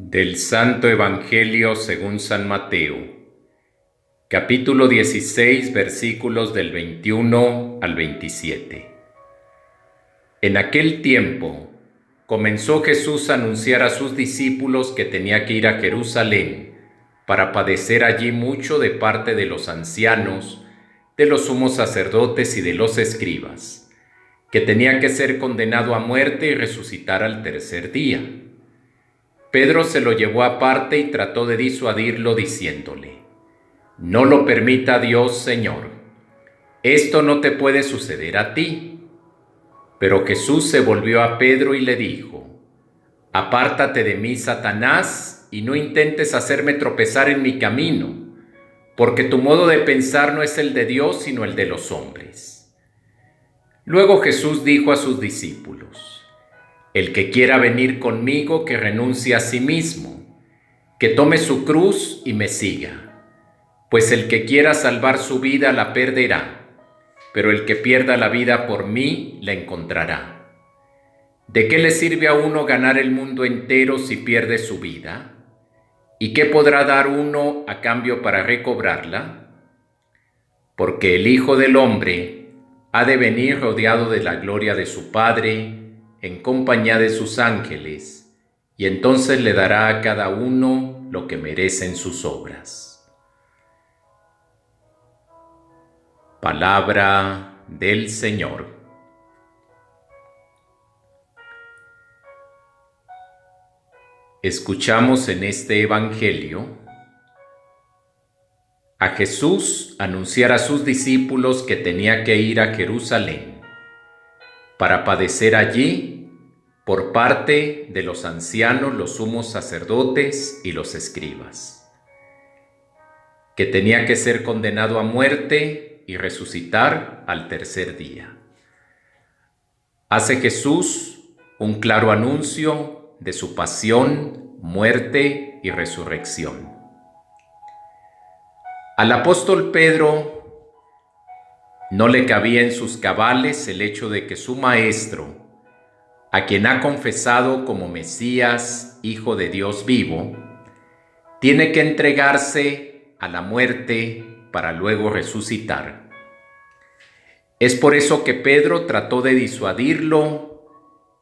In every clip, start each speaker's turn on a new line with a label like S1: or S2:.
S1: Del Santo Evangelio según San Mateo, capítulo 16, versículos del 21 al 27. En aquel tiempo comenzó Jesús a anunciar a sus discípulos que tenía que ir a Jerusalén para padecer allí mucho de parte de los ancianos, de los sumos sacerdotes y de los escribas, que tenía que ser condenado a muerte y resucitar al tercer día. Pedro se lo llevó aparte y trató de disuadirlo diciéndole: «No lo permita Dios, Señor. Esto no te puede suceder a ti». Pero Jesús se volvió a Pedro y le dijo: «Apártate de mí, Satanás, y no intentes hacerme tropezar en mi camino, porque tu modo de pensar no es el de Dios, sino el de los hombres». Luego Jesús dijo a sus discípulos: «El que quiera venir conmigo, que renuncie a sí mismo, que tome su cruz y me siga. Pues el que quiera salvar su vida la perderá, pero el que pierda la vida por mí la encontrará. ¿De qué le sirve a uno ganar el mundo entero si pierde su vida? ¿Y qué podrá dar uno a cambio para recobrarla? Porque el Hijo del Hombre ha de venir rodeado de la gloria de su Padre, en compañía de sus ángeles, y entonces le dará a cada uno lo que merecen sus obras». Palabra del Señor. Escuchamos en este Evangelio a Jesús anunciar a sus discípulos que tenía que ir a Jerusalén para padecer allí por parte de los ancianos, los sumos sacerdotes y los escribas, que tenía que ser condenado a muerte y resucitar al tercer día. Hace Jesús un claro anuncio de su pasión, muerte y resurrección. Al apóstol Pedro no le cabía en sus cabales el hecho de que su maestro, a quien ha confesado como Mesías, Hijo de Dios vivo, tiene que entregarse a la muerte para luego resucitar. Es por eso que Pedro trató de disuadirlo,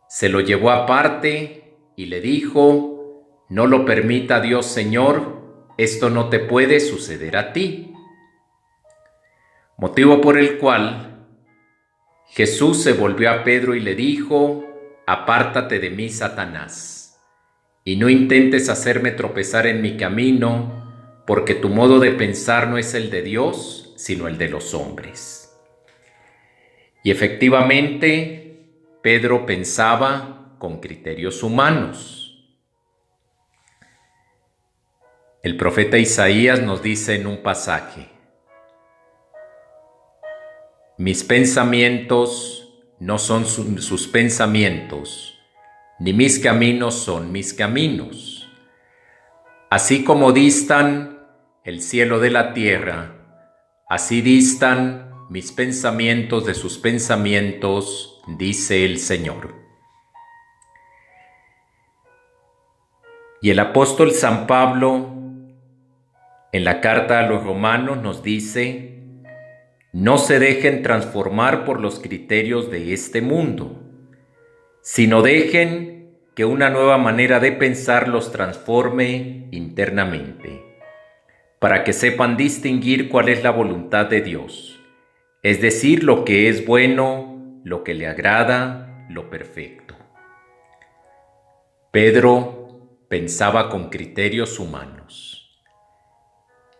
S1: se lo llevó aparte y le dijo: «No lo permita Dios, Señor, esto no te puede suceder a ti». Motivo por el cual Jesús se volvió a Pedro y le dijo: «Apártate de mí, Satanás, y no intentes hacerme tropezar en mi camino, porque tu modo de pensar no es el de Dios, sino el de los hombres». Y efectivamente, Pedro pensaba con criterios humanos. El profeta Isaías nos dice en un pasaje: «Mis pensamientos no son sus pensamientos, ni mis caminos son mis caminos. Así como distan el cielo de la tierra, así distan mis pensamientos de sus pensamientos, dice el Señor». Y el apóstol San Pablo, en la carta a los Romanos, nos dice: «No se dejen transformar por los criterios de este mundo, sino dejen que una nueva manera de pensar los transforme internamente, para que sepan distinguir cuál es la voluntad de Dios, es decir, lo que es bueno, lo que le agrada, lo perfecto». Pedro pensaba con criterios humanos.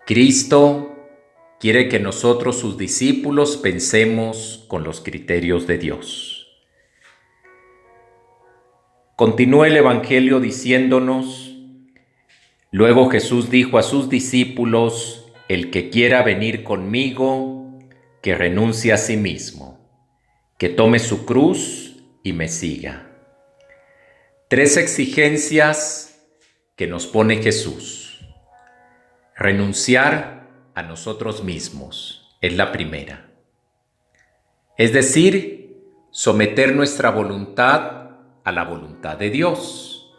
S1: Cristo quiere que nosotros, sus discípulos, pensemos con los criterios de Dios. Continúa el Evangelio diciéndonos: «Luego Jesús dijo a sus discípulos: El que quiera venir conmigo, que renuncie a sí mismo, que tome su cruz y me siga». Tres exigencias que nos pone Jesús. Renunciar a nosotros mismos es la primera. Es decir, someter nuestra voluntad a la voluntad de Dios.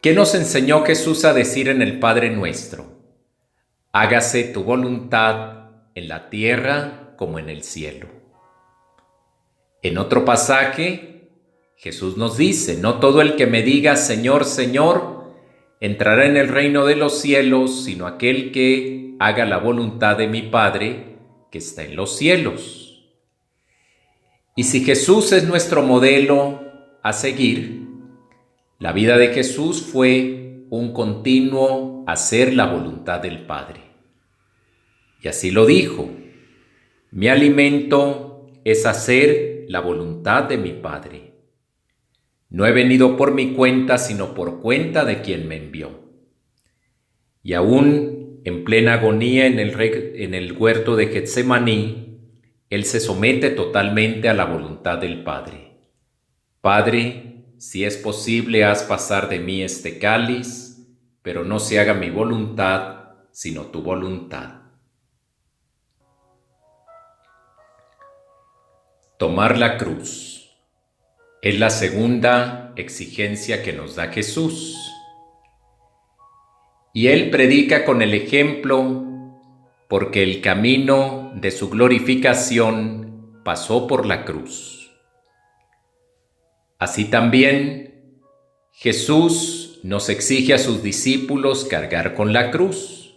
S1: ¿Qué nos enseñó Jesús a decir en el Padre Nuestro? Hágase tu voluntad en la tierra como en el cielo. En otro pasaje, Jesús nos dice, no todo el que me diga Señor, Señor, entrará en el reino de los cielos, sino aquel que haga la voluntad de mi Padre que está en los cielos. Y si Jesús es nuestro modelo a seguir, la vida de Jesús fue un continuo hacer la voluntad del Padre. Y así lo dijo, mi alimento es hacer la voluntad de mi Padre. No he venido por mi cuenta, sino por cuenta de quien me envió. Y aún en plena agonía en el huerto de Getsemaní, Él se somete totalmente a la voluntad del Padre. Padre, si es posible, haz pasar de mí este cáliz, pero no se haga mi voluntad, sino tu voluntad. Tomar la cruz es la segunda exigencia que nos da Jesús. Y Él predica con el ejemplo, porque el camino de su glorificación pasó por la cruz. Así también, Jesús nos exige a sus discípulos cargar con la cruz.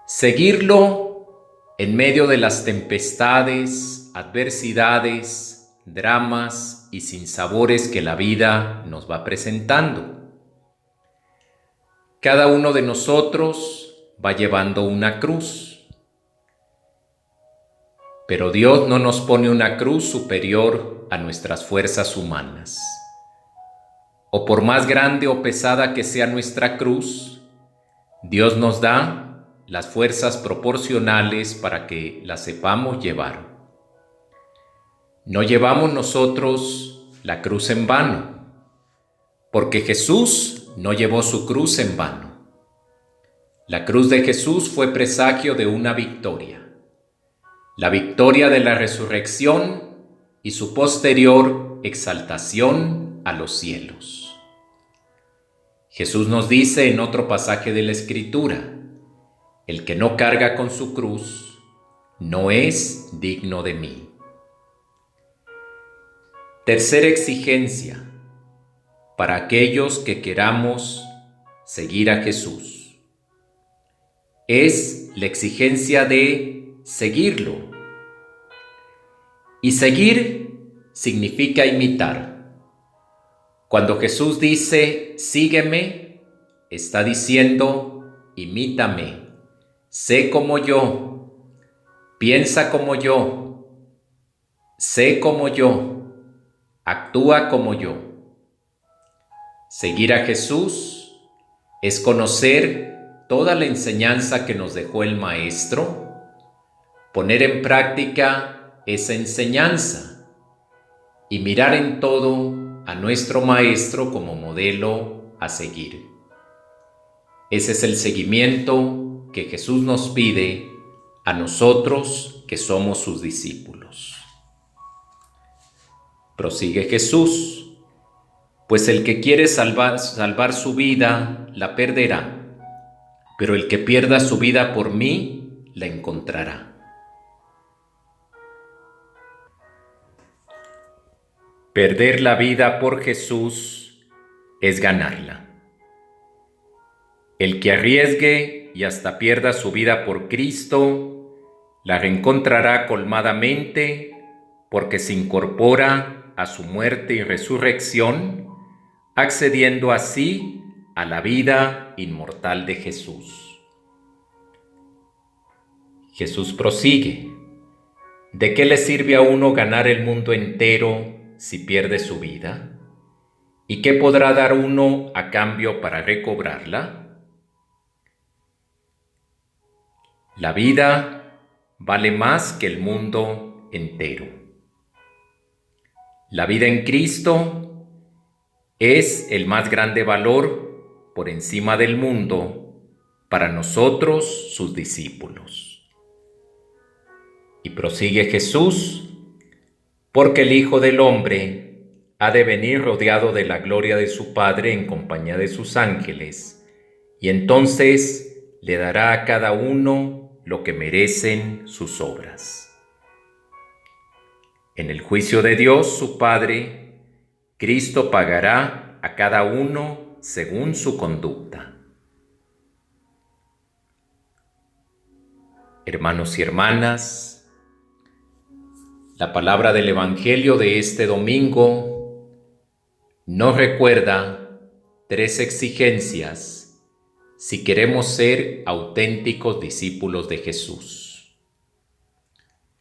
S1: Seguirlo en medio de las tempestades, adversidades, dramas y sinsabores que la vida nos va presentando. Cada uno de nosotros va llevando una cruz. Pero Dios no nos pone una cruz superior a nuestras fuerzas humanas. O por más grande o pesada que sea nuestra cruz, Dios nos da las fuerzas proporcionales para que la sepamos llevar. No llevamos nosotros la cruz en vano, porque Jesús no llevó su cruz en vano. La cruz de Jesús fue presagio de una victoria. La victoria de la resurrección y su posterior exaltación a los cielos. Jesús nos dice en otro pasaje de la Escritura, el que no carga con su cruz no es digno de mí. Tercera exigencia para aquellos que queramos seguir a Jesús. Es la exigencia de seguirlo. Y seguir significa imitar. Cuando Jesús dice, sígueme, está diciendo, imítame, sé como yo, piensa como yo, sé como yo, actúa como yo. Seguir a Jesús es conocer toda la enseñanza que nos dejó el Maestro, poner en práctica esa enseñanza y mirar en todo a nuestro Maestro como modelo a seguir. Ese es el seguimiento que Jesús nos pide a nosotros que somos sus discípulos. Prosigue Jesús, pues el que quiere salvar su vida la perderá, pero el que pierda su vida por mí la encontrará. Perder la vida por Jesús es ganarla. El que arriesgue y hasta pierda su vida por Cristo, la reencontrará colmadamente porque se incorpora a su muerte y resurrección, accediendo así a la vida inmortal de Jesús. Jesús prosigue. ¿De qué le sirve a uno ganar el mundo entero si pierde su vida? ¿Y qué podrá dar uno a cambio para recobrarla? La vida vale más que el mundo entero. La vida en Cristo es el más grande valor por encima del mundo para nosotros, sus discípulos. Y prosigue Jesús, porque el Hijo del Hombre ha de venir rodeado de la gloria de su Padre en compañía de sus ángeles, y entonces le dará a cada uno lo que merecen sus obras. En el juicio de Dios, su Padre, Cristo pagará a cada uno según su conducta. Hermanos y hermanas, la palabra del Evangelio de este domingo nos recuerda 3 exigencias si queremos ser auténticos discípulos de Jesús.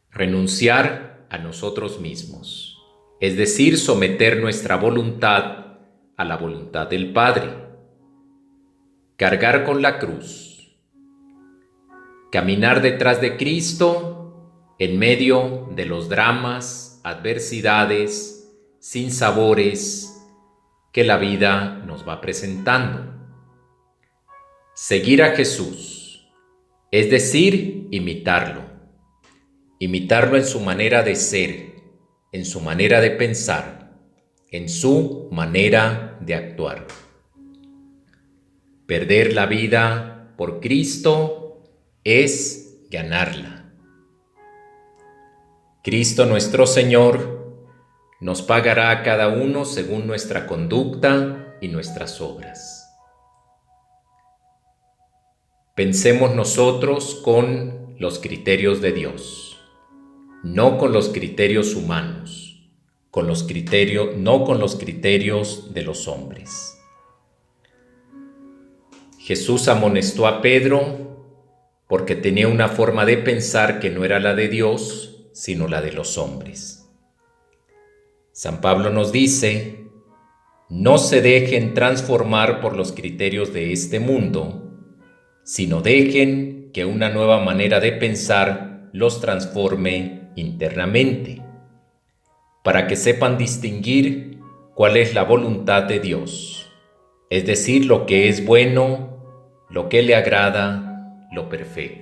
S1: Renunciar a nosotros mismos, es decir, someter nuestra voluntad a la voluntad del Padre. Cargar con la cruz. Caminar detrás de Cristo en medio de los dramas, adversidades, sinsabores que la vida nos va presentando. Seguir a Jesús, es decir, imitarlo. Imitarlo en su manera de ser, en su manera de pensar, en su manera de actuar. Perder la vida por Cristo es ganarla. Cristo nuestro Señor nos pagará a cada uno según nuestra conducta y nuestras obras. Pensemos nosotros con los criterios de Dios, no con los criterios humanos, no con los criterios de los hombres. Jesús amonestó a Pedro porque tenía una forma de pensar que no era la de Dios, sino la de los hombres. San Pablo nos dice: no se dejen transformar por los criterios de este mundo, sino dejen que una nueva manera de pensar los transforme internamente, para que sepan distinguir cuál es la voluntad de Dios, es decir, lo que es bueno, lo que le agrada, lo perfecto.